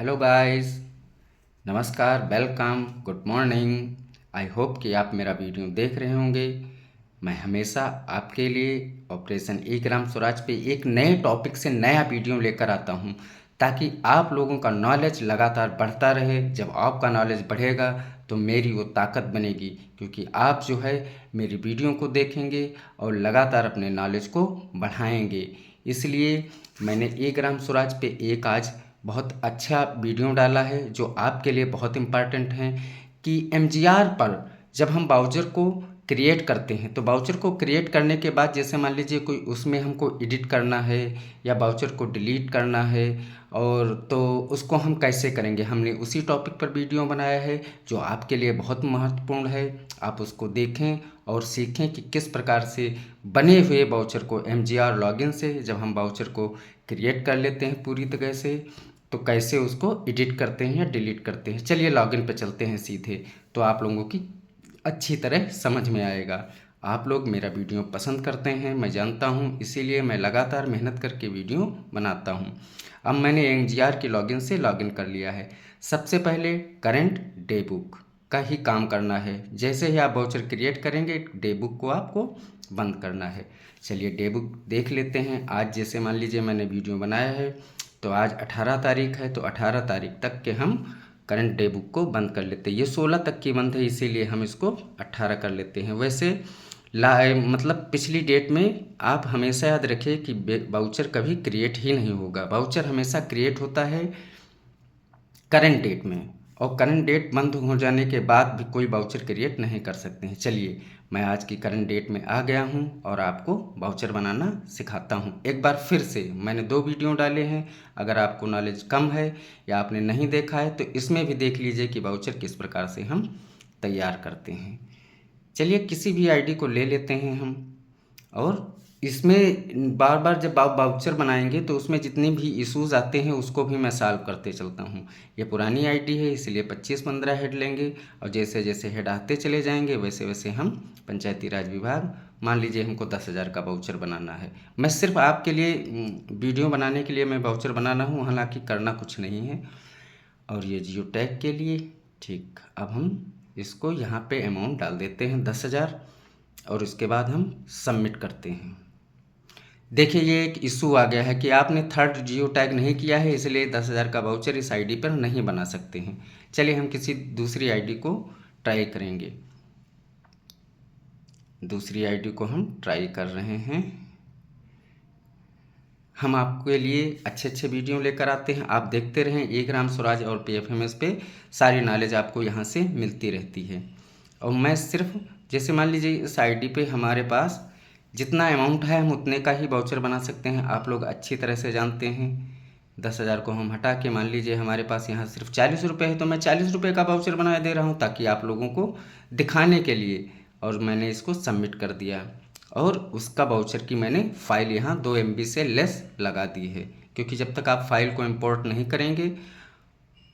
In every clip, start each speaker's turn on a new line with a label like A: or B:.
A: Hello guys, नमस्कार, welcome, good morning. I hope कि आप मेरा वीडियो देख रहे होंगे। मैं हमेशा आपके लिए ऑपरेशन 1 ग्राम स्वराज पे एक नए टॉपिक से नया वीडियो लेकर आता हूँ, ताकि आप लोगों का नॉलेज लगातार बढ़ता रहे। जब आपका नॉलेज बढ़ेगा तो मेरी वो ताकत बनेगी, क्योंकि आप जो है मेरी वीडियो को देखेंगे और लगातार अपने नॉलेज को बढ़ाएंगे। इसलिए मैंने 1 ग्राम स्वराज पे एक आज बहुत अच्छा वीडियो डाला है, जो आपके लिए बहुत इम्पॉर्टेंट है कि एमजीआर पर जब हम बाउचर को क्रिएट करते हैं तो बाउचर को क्रिएट करने के बाद जैसे मान लीजिए कोई उसमें हमको एडिट करना है या बाउचर को डिलीट करना है, और तो उसको हम कैसे करेंगे, हमने उसी टॉपिक पर वीडियो बनाया है जो आपके लिए बहुत महत्वपूर्ण है। आप उसको देखें और सीखें कि किस प्रकार से बने हुए बाउचर को एमजीआर लॉगिन से जब हम बाउचर को क्रिएट कर लेते हैं पूरी तरह से, तो कैसे उसको एडिट करते हैं या डिलीट करते हैं। चलिए लॉगिन पे चलते हैं सीधे, तो आप लोगों की अच्छी तरह समझ में आएगा। आप लोग मेरा वीडियो पसंद करते हैं, मैं जानता हूँ, इसीलिए मैं लगातार मेहनत करके वीडियो बनाता हूँ। अब मैंने एनजीआर की लॉगिन से लॉगिन कर लिया है। सबसे पहले करंट डे बुक का ही काम करना है। जैसे ही आप वाउचर क्रिएट करेंगे डे बुक को आपको बंद करना है। चलिए डे बुक देख लेते हैं। आज जैसे मान लीजिए मैंने वीडियो बनाया है, तो आज 18 तारीख है, तो 18 तारीख तक के हम करंट डे बुक को बंद कर लेते हैं। ये 16 तक की बंद है, इसीलिए हम इसको 18 कर लेते हैं। वैसे ला मतलब पिछली डेट में आप हमेशा याद रखिए कि बाउचर कभी क्रिएट ही नहीं होगा। बाउचर हमेशा क्रिएट होता है करंट डेट में, और करंट डेट बंद हो जाने के बाद भी कोई बाउचर क्रिएट नहीं कर सकते हैं। चलिए मैं आज की करंट डेट में आ गया हूं और आपको बाउचर बनाना सिखाता हूं। एक बार फिर से मैंने 2 वीडियो डाले हैं, अगर आपको नॉलेज कम है या आपने नहीं देखा है तो इसमें भी देख लीजिए कि बाउचर किस प्रकार से हम तैयार करते हैं। चलिए किसी भी आईडी को ले लेते हैं हम, और इसमें बार बार जब आप बाउचर बनाएंगे तो उसमें जितने भी इश्यूज आते हैं उसको भी मैं सॉल्व करते चलता हूँ। ये पुरानी आईडी है, इसलिए 25-15 हेड लेंगे, और जैसे जैसे हेड आते चले जाएंगे वैसे वैसे हम पंचायती राज विभाग, मान लीजिए हमको 10,000 का बाउचर बनाना है। मैं सिर्फ आपके लिए वीडियो बनाने के लिए मैं बाउचर बना रहा हूँ, हालांकि करना कुछ नहीं है। और ये जियो टैग के लिए ठीक। अब हम इसको यहाँ पे अमाउंट डाल देते हैं 10,000, और उसके बाद हम सबमिट करते हैं। देखिए ये एक इशू आ गया है कि आपने थर्ड जियो टैग नहीं किया है, इसलिए 10,000 का वाउचर इस आईडी पर नहीं बना सकते हैं। चलिए हम किसी दूसरी आईडी को ट्राई करेंगे। दूसरी आईडी को हम ट्राई कर रहे हैं। हम आपके लिए अच्छे अच्छे वीडियो लेकर आते हैं, आप देखते रहें। 1 ग्राम स्वराज और PFMS पे सारी नॉलेज आपको यहाँ से मिलती रहती है। और मैं सिर्फ जैसे मान लीजिए इस आईडी पे हमारे पास जितना अमाउंट है हम उतने का ही वाउचर बना सकते हैं, आप लोग अच्छी तरह से जानते हैं। 10,000 को हम हटा के मान लीजिए हमारे पास यहाँ सिर्फ 40 रुपये है, तो मैं 40 रुपये का वाउचर बना दे रहा हूँ ताकि आप लोगों को दिखाने के लिए। और मैंने इसको सबमिट कर दिया, और उसका वाउचर की मैंने फ़ाइल यहाँ 2 MB से लेस लगा दी है, क्योंकि जब तक आप फाइल को इंपोर्ट नहीं करेंगे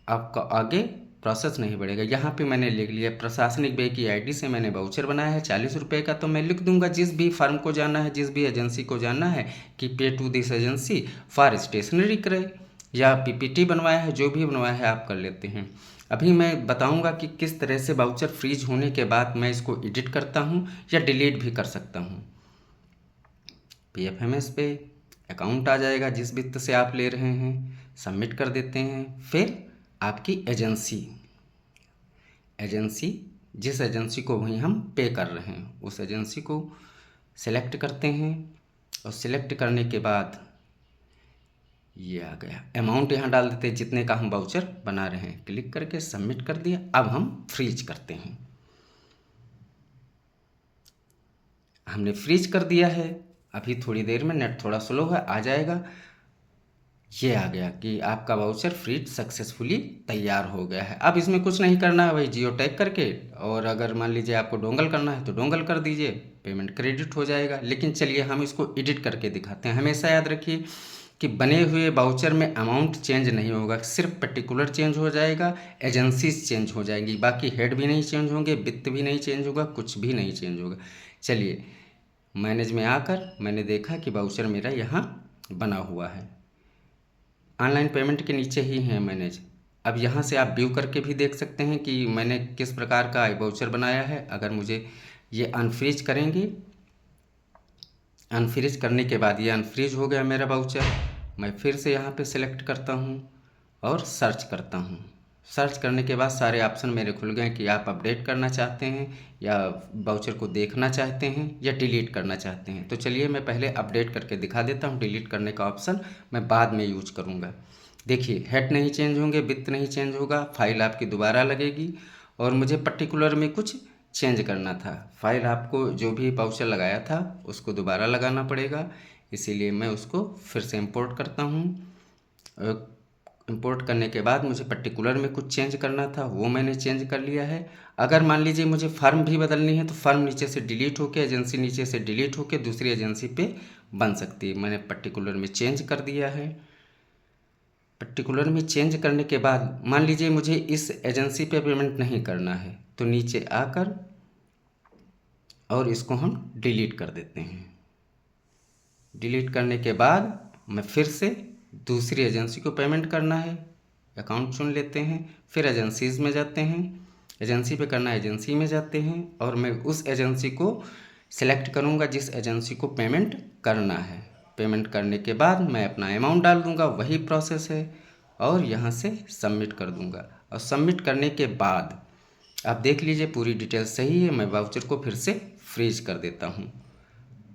A: आपका आगे प्रोसेस नहीं बढ़ेगा। यहाँ पे मैंने लिख लिया प्रशासनिक व्यय की आईडी से मैंने वाउचर बनाया है 40 रुपये का, तो मैं लिख दूंगा जिस भी फर्म को जाना है, जिस भी एजेंसी को जाना है कि pay to this agency for stationery क्रय, या PPT बनवाया है, जो भी बनवाया है आप कर लेते हैं। अभी मैं बताऊंगा कि किस तरह से वाउचर फ्रीज होने के बाद मैं इसको एडिट करता हूँ या डिलीट भी कर सकता हूँ। PFMS पे अकाउंट आ जाएगा जिस वित्त से आप ले रहे हैं, सबमिट कर देते हैं। फिर आपकी एजेंसी एजेंसी जिस एजेंसी को वहीं हम पे कर रहे हैं उस एजेंसी को सिलेक्ट करते हैं, और सिलेक्ट करने के बाद ये आ गया अमाउंट यहाँ डाल देते हैं जितने का हम वाउचर बना रहे हैं। क्लिक करके सबमिट कर दिया। अब हम फ्रीज करते हैं। हमने फ्रीज कर दिया है। अभी थोड़ी देर में, नेट थोड़ा स्लो है, आ जाएगा। ये आ गया कि आपका वाउचर फ्रीज सक्सेसफुली तैयार हो गया है। अब इसमें कुछ नहीं करना है, वही जियो टैग करके, और अगर मान लीजिए आपको डोंगल करना है तो डोंगल कर दीजिए, पेमेंट क्रेडिट हो जाएगा। लेकिन चलिए हम इसको एडिट करके दिखाते हैं। हमेशा याद रखिए कि बने हुए वाउचर में अमाउंट चेंज नहीं होगा, सिर्फ पर्टिकुलर चेंज हो जाएगा, एजेंसीज चेंज हो जाएंगी, बाकी हेड भी नहीं चेंज होंगे, वित्त भी नहीं चेंज होगा, कुछ भी नहीं चेंज होगा। चलिए मैनेज में आकर मैंने देखा कि वाउचर मेरा यहाँ बना हुआ है। ऑनलाइन पेमेंट के नीचे ही है मैनेज, अब यहाँ से आप व्यू करके भी देख सकते हैं कि मैंने किस प्रकार का वाउचर बनाया है। अगर मुझे ये अनफ्रीज करेंगे, अनफ्रीज करने के बाद ये अनफ्रीज हो गया मेरा वाउचर। मैं फिर से यहाँ पे सिलेक्ट करता हूँ और सर्च करता हूँ। सर्च करने के बाद सारे ऑप्शन मेरे खुल गए कि आप अपडेट करना चाहते हैं या वाउचर को देखना चाहते हैं या डिलीट करना चाहते हैं। तो चलिए मैं पहले अपडेट करके दिखा देता हूँ। डिलीट करने का ऑप्शन मैं बाद में यूज करूँगा। देखिए हेड नहीं चेंज होंगे, विड्थ नहीं चेंज होगा, फाइल आपकी दोबारा लगेगी। और मुझे पर्टिकुलर में कुछ चेंज करना था। फाइल आपको जो भी वाउचर लगाया था उसको दोबारा लगाना पड़ेगा, इसीलिए मैं उसको फिर से इंपोर्ट करता हूँ। इंपोर्ट करने के बाद मुझे पर्टिकुलर में कुछ चेंज करना था, वो मैंने चेंज कर लिया है। अगर मान लीजिए मुझे फर्म भी बदलनी है तो फर्म नीचे से डिलीट होकर, एजेंसी नीचे से डिलीट होकर दूसरी एजेंसी पे बन सकती है। मैंने पर्टिकुलर में चेंज कर दिया है। पर्टिकुलर में चेंज करने के बाद मान लीजिए मुझे इस एजेंसी पे पेमेंट नहीं करना है, तो नीचे आकर और इसको हम डिलीट कर देते हैं। डिलीट करने के बाद मैं फिर से दूसरी एजेंसी को पेमेंट करना है, अकाउंट चुन लेते हैं, फिर एजेंसीज़ में जाते हैं, एजेंसी पे करना है एजेंसी में जाते हैं और मैं उस एजेंसी को सिलेक्ट करूंगा जिस एजेंसी को पेमेंट करना है। पेमेंट करने के बाद मैं अपना अमाउंट डाल दूंगा, वही प्रोसेस है, और यहाँ से सबमिट कर दूंगा। और सबमिट करने के बाद आप देख लीजिए पूरी डिटेल सही है। मैं वाउचर को फिर से फ्रीज कर देता हूँ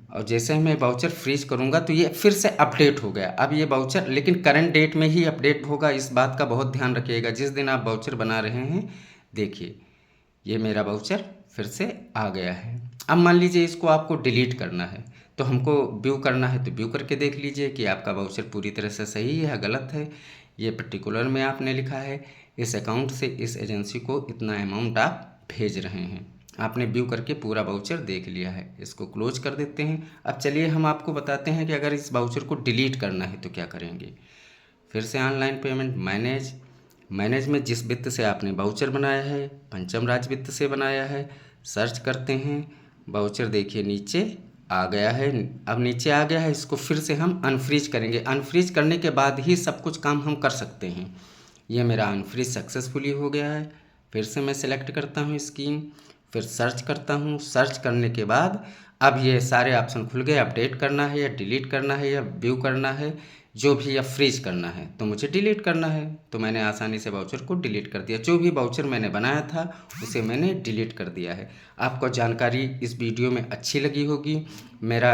A: और जैसे ही मैं वाउचर फ्रीज करूँगा तो ये फिर से अपडेट हो गया। अब ये वाउचर लेकिन करंट डेट में ही अपडेट होगा, इस बात का बहुत ध्यान रखिएगा। जिस दिन आप वाउचर बना रहे हैं, देखिए ये मेरा वाउचर फिर से आ गया है। अब मान लीजिए इसको आपको डिलीट करना है, तो हमको व्यू करना है, तो व्यू करके देख लीजिए कि आपका वाउचर पूरी तरह से सही है, गलत है। ये पर्टिकुलर में आपने लिखा है इस अकाउंट से इस एजेंसी को इतना अमाउंट आप भेज रहे हैं। आपने व्यू करके पूरा वाउचर देख लिया है। इसको क्लोज कर देते हैं। अब चलिए हम आपको बताते हैं कि अगर इस वाउचर को डिलीट करना है तो क्या करेंगे। फिर से ऑनलाइन पेमेंट, मैनेज में जिस वित्त से आपने वाउचर बनाया है, पंचम राज वित्त से बनाया है, सर्च करते हैं। वाउचर देखिए नीचे आ गया है। अब नीचे आ गया है, इसको फिर से हम अनफ्रीज करेंगे। अनफ्रीज करने के बाद ही सब कुछ काम हम कर सकते हैं। ये मेरा अनफ्रीज सक्सेसफुली हो गया है। फिर से मैं सिलेक्ट करता हूँ स्कीम, फिर सर्च करता हूँ। सर्च करने के बाद अब ये सारे ऑप्शन खुल गए। अपडेट करना है या डिलीट करना है या व्यू करना है, जो भी, या फ्रीज करना है। तो मुझे डिलीट करना है, तो मैंने आसानी से वाउचर को डिलीट कर दिया। जो भी वाउचर मैंने बनाया था उसे मैंने डिलीट कर दिया है। आपको जानकारी इस वीडियो में अच्छी लगी होगी। मेरा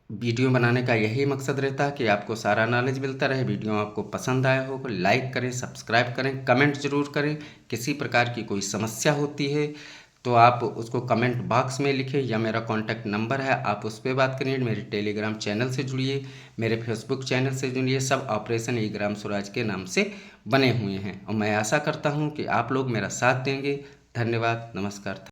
A: वीडियो बनाने का यही मकसद रहता है कि आपको सारा नॉलेज मिलता रहे। वीडियो आपको पसंद आया हो, लाइक करें, सब्सक्राइब करें, कमेंट ज़रूर करें। किसी प्रकार की कोई समस्या होती है तो आप उसको कमेंट बॉक्स में लिखें, या मेरा कॉन्टैक्ट नंबर है, आप उस पर बात करिए। मेरे टेलीग्राम चैनल से जुड़िए, मेरे फेसबुक चैनल से जुड़िए। सब ऑपरेशन ई ग्राम स्वराज के नाम से बने हुए हैं और मैं आशा करता हूँ कि आप लोग मेरा साथ देंगे। धन्यवाद, नमस्कार।